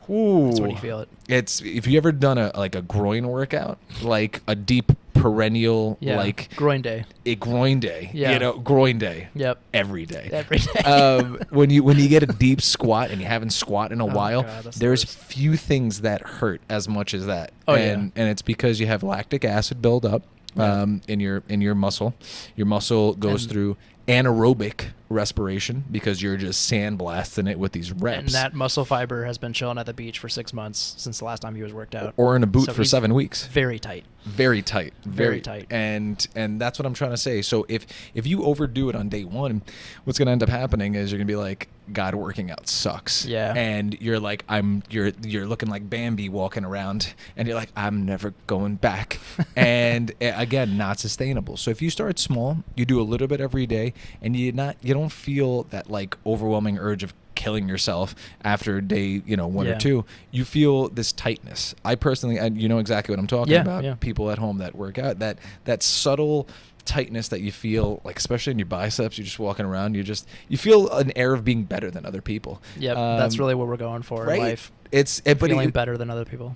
Ooh, that's when you feel it. It's if you ever done a groin workout, like a deep perennial, like groin day. A groin day. Yeah. You know, groin day. Yep. Every day. Every day. When you get a deep squat and you haven't squat in a while, God, there's few things that hurt as much as that. Oh, and it's because you have lactic acid build up in your muscle. Your muscle goes through anaerobic respiration because you're just sandblasting it with these reps. And that muscle fiber has been chilling at the beach for 6 months since the last time he was worked out. Or in a boot for 7 weeks. Very tight. Very tight. Very tight. And that's what I'm trying to say. So if you overdo it on day one, what's going to end up happening is you're going to be like, God, working out sucks. Yeah. And you're like, you're looking like Bambi walking around, and you're like, I'm never going back. And again, not sustainable. So if you start small, you do a little bit every day, and you don't feel that like overwhelming urge of killing yourself after day 1 or 2. You feel this tightness. I personally, and you know exactly what I'm talking about. Yeah. People at home that work out, that subtle tightness that you feel, like especially in your biceps, you're just walking around, you feel an air of being better than other people. Yep. That's really what we're going for in life. It's feeling better than other people.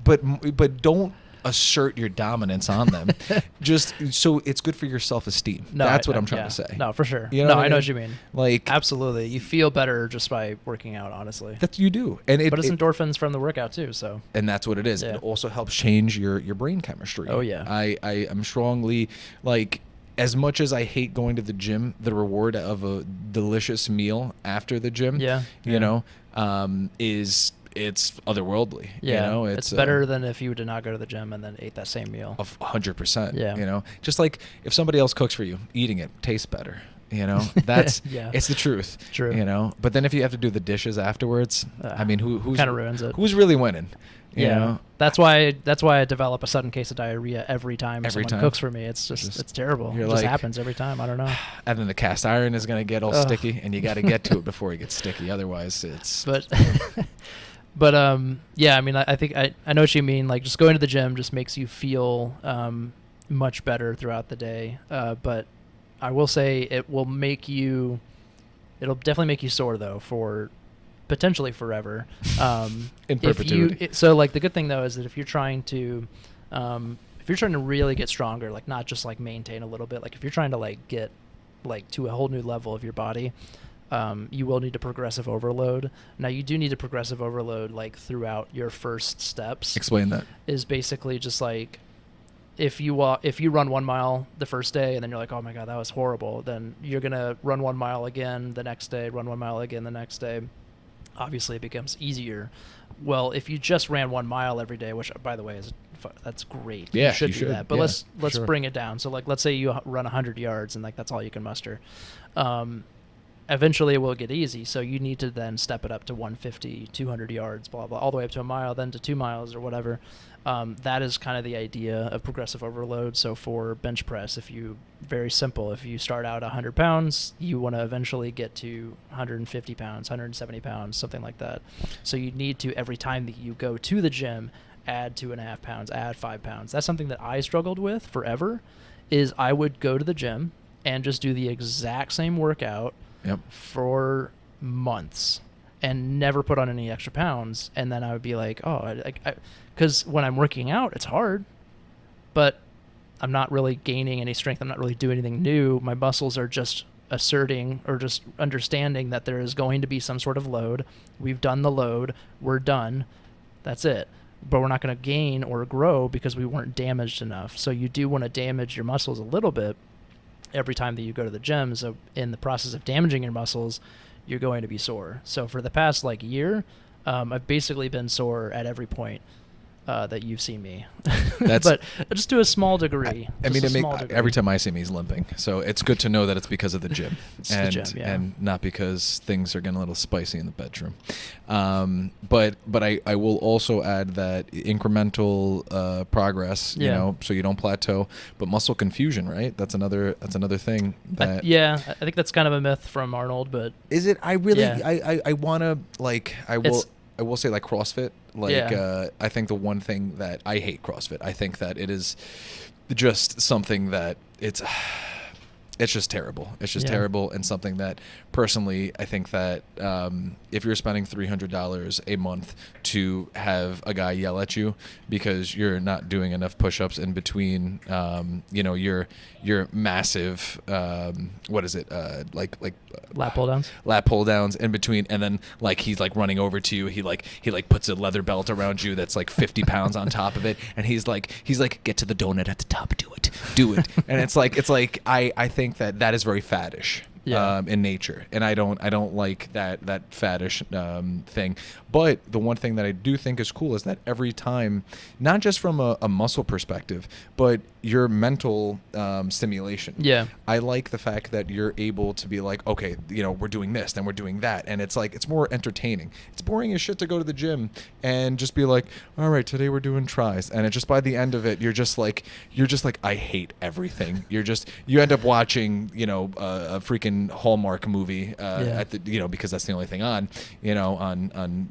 But don't assert your dominance on them. Just so it's good for your self-esteem. That's what I'm trying to say. No, for sure. You know I know what you mean. Like, absolutely, you feel better just by working out. Honestly, that you do, but it's endorphins from the workout too. So, and that's what it is. It also helps change your brain chemistry. Oh yeah. I am strongly like. As much as I hate going to the gym, the reward of a delicious meal after the gym, is it's otherworldly. Yeah, you know, it's better than if you did not go to the gym and then ate that same meal. 100%. Yeah, you know, just like if somebody else cooks for you, eating it tastes better. You know, that's it's the truth. True. You know, but then if you have to do the dishes afterwards, I mean, who's kind of ruins it? Who's really winning? You know? That's why I develop a sudden case of diarrhea every time someone cooks for me. It's just it's terrible. It just happens every time. I don't know. And then the cast iron is going to get all sticky, and you got to get to it before it gets sticky. Otherwise, it's. But yeah. I mean, I think I know what you mean. Like, just going to the gym just makes you feel much better throughout the day. But I will say it'll definitely make you sore though for potentially forever. In perpetuity. So like the good thing though is that if you're trying to really get stronger, like not just like maintain a little bit, like if you're trying to like get like to a whole new level of your body, you will need a progressive overload. Now you do need a progressive overload like throughout your first steps. Explain that. Is basically just like if you run 1 mile the first day and then you're like, oh my God, that was horrible, then you're gonna run 1 mile again the next day, run 1 mile again the next day. Obviously it becomes easier. Well, if you just ran 1 mile every day, which by the way that's great. Yeah, you should do that. But let's bring it down. So like let's say you run 100 yards and like that's all you can muster. Eventually it will get easy. So you need to then step it up to 150, 200 yards, blah, blah, all the way up to a mile, then to 2 miles or whatever. That is kind of the idea of progressive overload. So for bench press, very simple, if you start out 100 pounds, you want to eventually get to 150 pounds, 170 pounds, something like that. So you need to, every time that you go to the gym, add 2.5 pounds, add 5 pounds. That's something that I struggled with forever, is I would go to the gym and just do the exact same workout for months and never put on any extra pounds. And then I would be like, because when I'm working out, it's hard, but I'm not really gaining any strength. I'm not really doing anything new. My muscles are just asserting or just understanding that there is going to be some sort of load. We've done the load. We're done. That's it. But we're not going to gain or grow because we weren't damaged enough. So you do want to damage your muscles a little bit every time that you go to the gym. So in the process of damaging your muscles, you're going to be sore. So for the past year, I've basically been sore at every point that you've seen me. But just to a small degree. Every time I see me, he's limping. So it's good to know that it's because of the gym. And not because things are getting a little spicy in the bedroom. But I will also add that incremental progress, you know, so you don't plateau. But muscle confusion, right? That's another thing. I think that's kind of a myth from Arnold, but is it? I really I want to I will say CrossFit. I think the one thing that I hate CrossFit, I think that it is just something that it's just terrible. It's just terrible, and something that personally I think that if you're spending $300 a month to have a guy yell at you because you're not doing enough push-ups in between, your massive what is it like lap pull downs in between, and then like he's like running over to you, he puts a leather belt around you that's like 50 pounds on top of it, and he's like get to the donut at the top, do it and it's like I think that is very faddish. In nature, and I don't like that faddish thing. But the one thing that I do think is cool is that every time, not just from a muscle perspective, but your mental stimulation. Yeah, I like the fact that you're able to be like, okay, we're doing this, then we're doing that, and it's like it's more entertaining. It's boring as shit to go to the gym and just be like, all right, today we're doing tries, and it just by the end of it, you're just like I hate everything. You end up watching a freaking Hallmark movie at the because that's the only thing on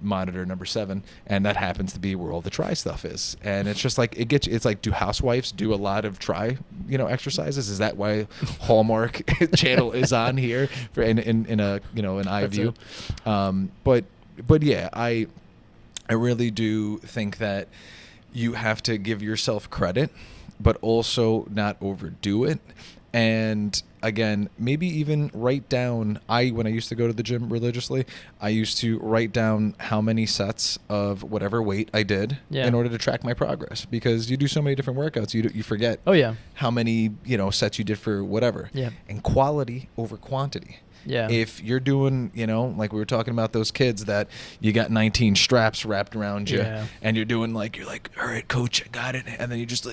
monitor number 7, and that happens to be where all the try stuff is, and it's just like it's like, do housewives do a lot of try exercises? Is that why Hallmark channel is on here for in a an eye view? But yeah, I really do think that you have to give yourself credit, but also not overdo it. And again, maybe even write down, when I used to go to the gym religiously, I used to write down how many sets of whatever weight I did in order to track my progress, because you do so many different workouts, you forget how many sets you did for whatever. And quality over quantity. Yeah. If you're doing, like we were talking about those kids that you got 19 straps wrapped around you, and you're doing you're like, all right, coach, I got it. And then you just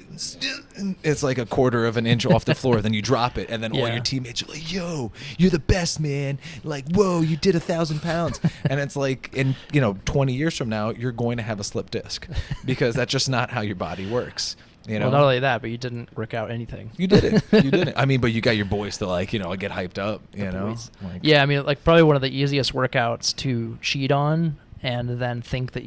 it's like a quarter of an inch off the floor. Then you drop it. And then all your teammates are like, yo, you're the best, man. Like, whoa, you did 1,000 pounds. And it's like, in 20 years from now, you're going to have a slip disc, because that's just not how your body works. Well, not only that, but you didn't work out anything. You didn't. I mean, but you got your boys to get hyped up. I mean, probably one of the easiest workouts to cheat on, and then think that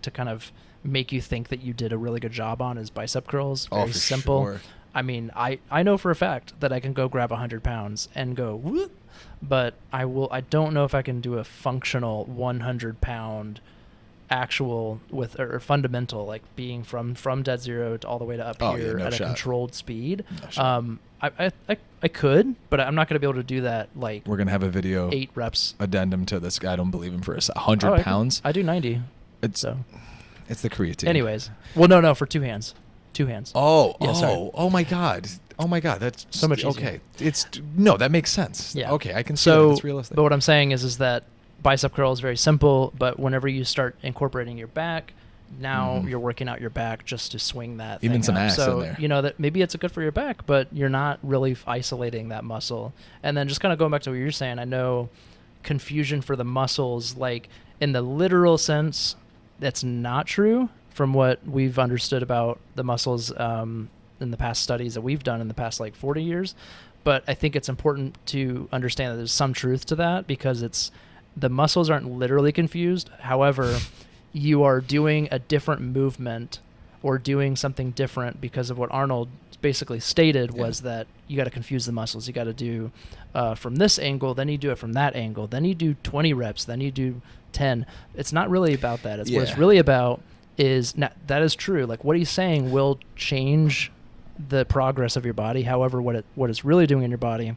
to kind of make you think that you did a really good job on, is bicep curls. Very simple. Sure. I mean, I know for a fact that I can go grab 100 pounds and go whoop, but I don't know if I can do a functional 100-pound actual or fundamental, like being from dead zero to all the way to up here at a controlled speed. I could, but I'm not going to be able to do that. Like, we're going to have a video 8 reps addendum to this guy. I don't believe him for 100 pounds. I do 90. It's the creatine. Anyways, well, no, for 2 hands. 2 hands. Oh my god. That's so much easier. Okay. That makes sense. Yeah. Okay, I can see that. It's realistic. But what I'm saying is that bicep curl is very simple, but whenever you start incorporating your back, now you're working out your back just to swing that thing even some up. ass so in there. That maybe it's good for your back, but you're not really isolating that muscle. And then just kind of going back to what you're saying, I know confusion for the muscles, like in the literal sense, that's not true from what we've understood about the muscles in the past studies that we've done in the past 40 years. But I think it's important to understand that there's some truth to that, because the muscles aren't literally confused. However, you are doing a different movement or doing something different because of what Arnold basically stated was that you got to confuse the muscles. You got to do from this angle, then you do it from that angle, then you do 20 reps, then you do 10. It's not really about that. What it's really about is that is true. Like, what he's saying will change the progress of your body. However, what it's really doing in your body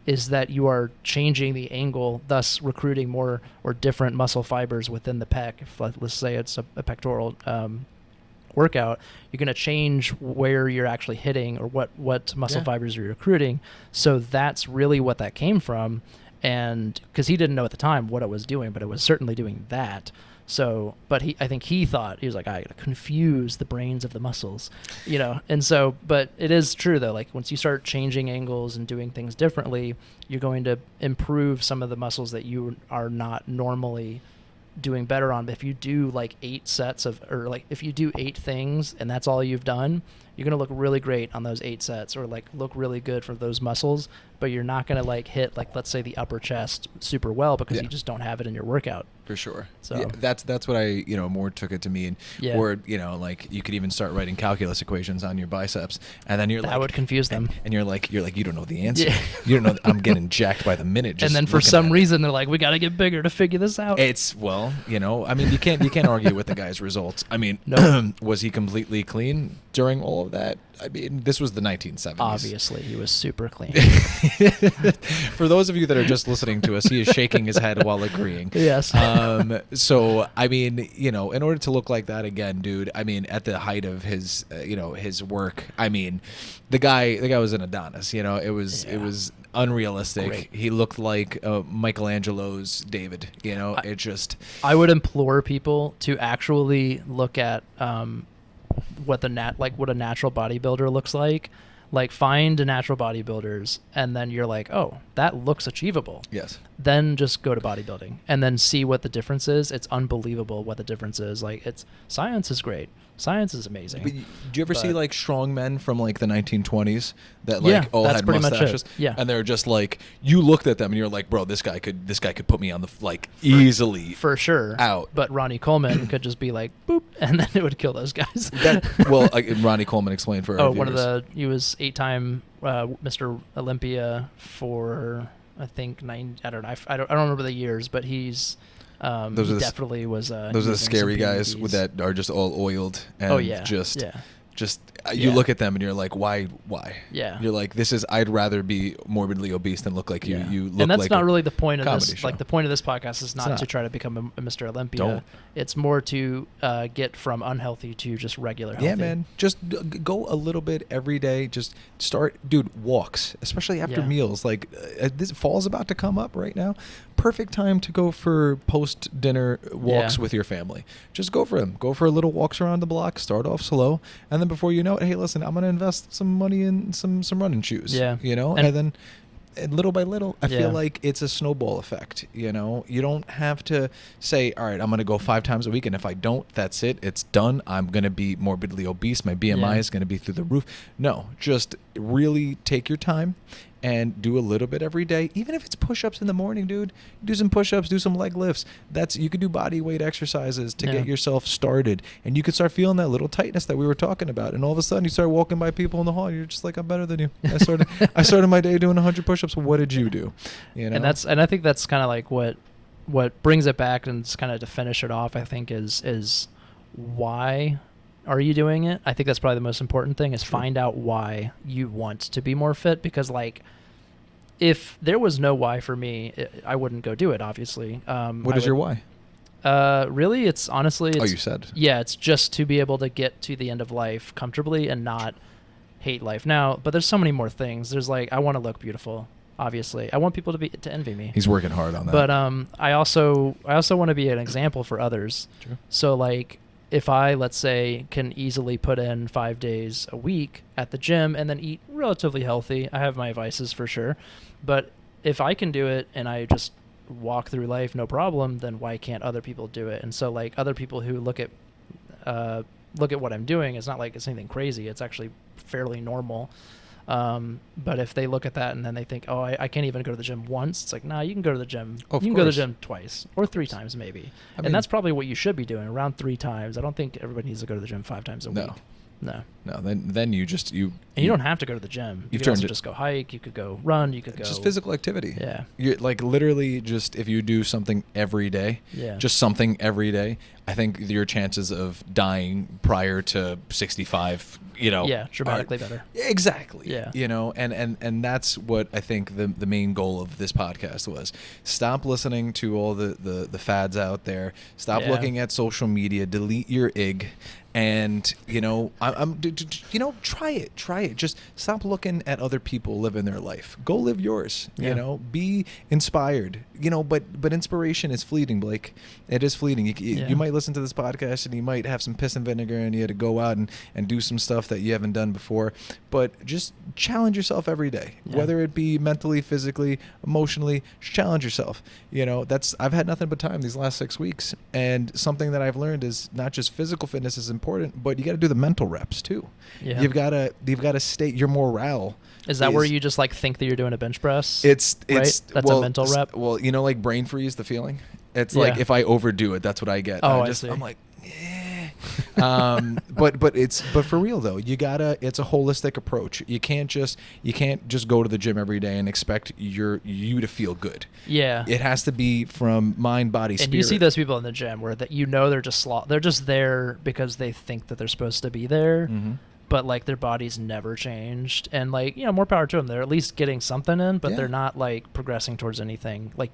is that you are changing the angle, thus recruiting more or different muscle fibers within the pec. If let's say it's a pectoral workout, you're going to change where you're actually hitting or what muscle fibers you're recruiting. So that's really what that came from. And because he didn't know at the time what it was doing, but it was certainly doing that. So, but I think he thought, he was like, I gotta confuse the brains of the muscles, and so, but it is true though, like once you start changing angles and doing things differently, you're going to improve some of the muscles that you are not normally doing better on. But if you do 8 sets if you do 8 things and that's all you've done, you're going to look really great on those 8 sets, or look really good for those muscles, but you're not going to hit let's say the upper chest super well, because you just don't have it in your workout For sure. So yeah, that's what I more took it to mean. Yeah. Or like you could even start writing calculus equations on your biceps, and then that would confuse them. And you're like you don't know the answer. Yeah. You don't know. I'm getting jacked by the minute. Just and then for some reason they're like, we got to get bigger to figure this out. It's I mean you can't argue with the guy's results. I mean, was he completely clean during all of that? I mean, this was the 1970s. Obviously, he was super clean. For those of you that are just listening to us, he is shaking his head while agreeing. Yes. So, I mean, in order to look like that again, dude, I mean, at the height of his, his work, I mean, the guy was an Adonis, it was unrealistic. Great. He looked like Michelangelo's David, it just. I would implore people to actually look at, what a natural bodybuilder looks like. Like, find a natural bodybuilders, and then you're like, oh, that looks achievable. Yes. Then just go to bodybuilding and then see what the difference is. It's unbelievable what the difference is. Like, science is great. Science is amazing. But do you ever see like strong men from like the 1920s that like all had mustaches? Yeah. And they're just like, you looked at them and you're like, bro, this guy could put me on the easily for sure out. But Ronnie Coleman could just be like boop, and then it would kill those guys. Ronnie Coleman explained for our viewers. He was 8-time Mr. Olympia for I think 9. I don't know. I don't remember the years, but he's. Those are definitely was. Those are the scary guys that are just all oiled and you look at them and you're like, why? Yeah. You're like, I'd rather be morbidly obese than look like you. Yeah. You look and that's like not really the point of this. Show. Like the point of this podcast is not to try to become a Mr. Olympia. Don't. It's more to get from unhealthy to just regular healthy. Yeah, man. Just go a little bit every day. Just start, dude. Walks, especially after meals. Like this fall's about to come up right now. Perfect time to go for post-dinner walks with your family. Just go for them. Go for a little walks around the block. Start off slow, and then before you know it, hey, listen, I'm gonna invest some money in some running shoes. Yeah, and then. And little by little, I feel like it's a snowball effect. You don't have to say, all right, I'm going to go 5 times a week. And if I don't, that's it. It's done. I'm going to be morbidly obese. My BMI is going to be through the roof. No, just really take your time and do a little bit every day. Even if it's push-ups in the morning, dude. Do some push-ups, do some leg lifts. You could do body weight exercises to get yourself started. And you could start feeling that little tightness that we were talking about. And all of a sudden you start walking by people in the hall. You're just like, I'm better than you. I started my day doing 100 push-ups. What did you do? And I think that's kind of like what brings it back, and it's kind of to finish it off, I think is why are you doing it? I think that's probably the most important thing is find out why you want to be more fit, because like if there was no why for me, I wouldn't go do it, obviously. What is your why? Really, it's honestly... you said. Yeah, it's just to be able to get to the end of life comfortably and not hate life. Now, but there's so many more things. There's like, I want to look beautiful, obviously. I want people to envy me. He's working hard on that. But I also want to be an example for others. True. So like, if I, let's say, can easily put in 5 days a week at the gym and then eat relatively healthy, I have my vices for sure. But if I can do it and I just walk through life no problem, then why can't other people do it? And so like other people who look at what I'm doing, it's not like it's anything crazy. It's actually fairly normal. But if they look at that and then they think, oh, I can't even go to the gym once, it's like, nah, you can go to the gym. You can go to the gym twice or 3 times maybe. And that's probably what you should be doing, around 3 times. I don't think everybody needs to go to the gym 5 times a week. No. Then you don't have to go to the gym. You can also just go hike. You could go run. You could go just physical activity. Yeah. You're like literally just if you do something every day, just something every day, I think your chances of dying prior to 65, dramatically better. Exactly. Yeah. And that's what I think the main goal of this podcast was. Stop listening to all the fads out there. Stop looking at social media. Delete your IG. And try it. Just stop looking at other people living their life. Go live yours. Be inspired. But inspiration is fleeting, Blake. It is fleeting. You might listen to this podcast and you might have some piss and vinegar and you had to go out and do some stuff that you haven't done before. But just challenge yourself every day, whether it be mentally, physically, emotionally. Just challenge yourself. I've had nothing but time these last 6 weeks, and something that I've learned is not just physical fitness is important, but you got to do the mental reps too. Yeah. You've got to state your morale. Is that where you just like think that you're doing a bench press? It's right? That's a mental rep. Well, like brain freeze, the feeling. It's like if I overdo it, that's what I get. Oh, I see. I'm like, but for real though, it's a holistic approach. You can't just go to the gym every day and expect you to feel good. Yeah, it has to be from mind, body, spirit. And you see those people in the gym where they're just there because they think that they're supposed to be there. Mm-hmm. But like their body's never changed, and like, you know, more power to them. They're at least getting something in, but they're not like progressing towards anything. Like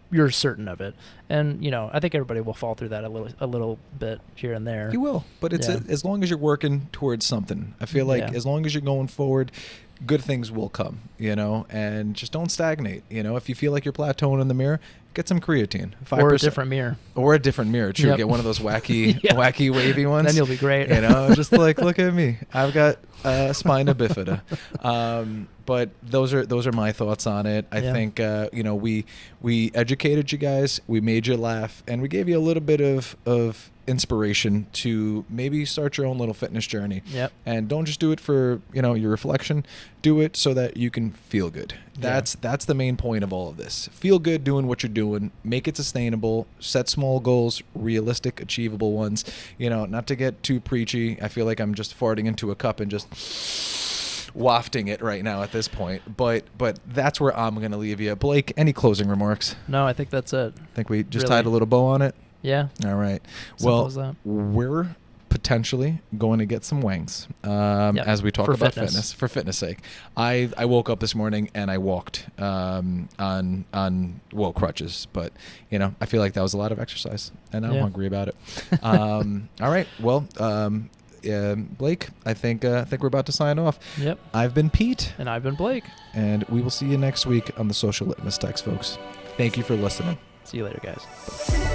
you're certain of it, and you know, I think everybody will fall through that a little bit here and there. You will, but it's as long as you're working towards something. I feel like as long as you're going forward, good things will come, you know, and just don't stagnate. You know, if you feel like you're plateauing in the mirror, get some creatine. 5%. Or a different mirror. Or a different mirror. True. Get one of those wacky wavy ones. Then you'll be great. You know, just like, look at me. I've got spina bifida. But those are my thoughts on it. I think you know, we educated you guys, we made you laugh, and we gave you a little bit of inspiration to maybe start your own little fitness journey. Yep. And don't just do it for, you know, your reflection. Do it so that you can feel good. That's the main point of all of this. Feel good doing what you're doing. Make it sustainable. Set small goals, realistic, achievable ones. You know, not to get too preachy. I feel like I'm just farting into a cup and just wafting it right now at this point. But that's where I'm going to leave you. Blake, any closing remarks? No, I think that's it. I think we just tied a little bow on it. Yeah. All right. Simple as that. We're potentially going to get some wings as we talk about fitness for fitness sake. I woke up this morning and I walked on crutches, but you know, I feel like that was a lot of exercise and I'm hungry about it. All right. Well, Blake, I think we're about to sign off. Yep. I've been Pete. And I've been Blake. And we will see you next week on the Social Litmus Text, folks. Thank you for listening. See you later, guys.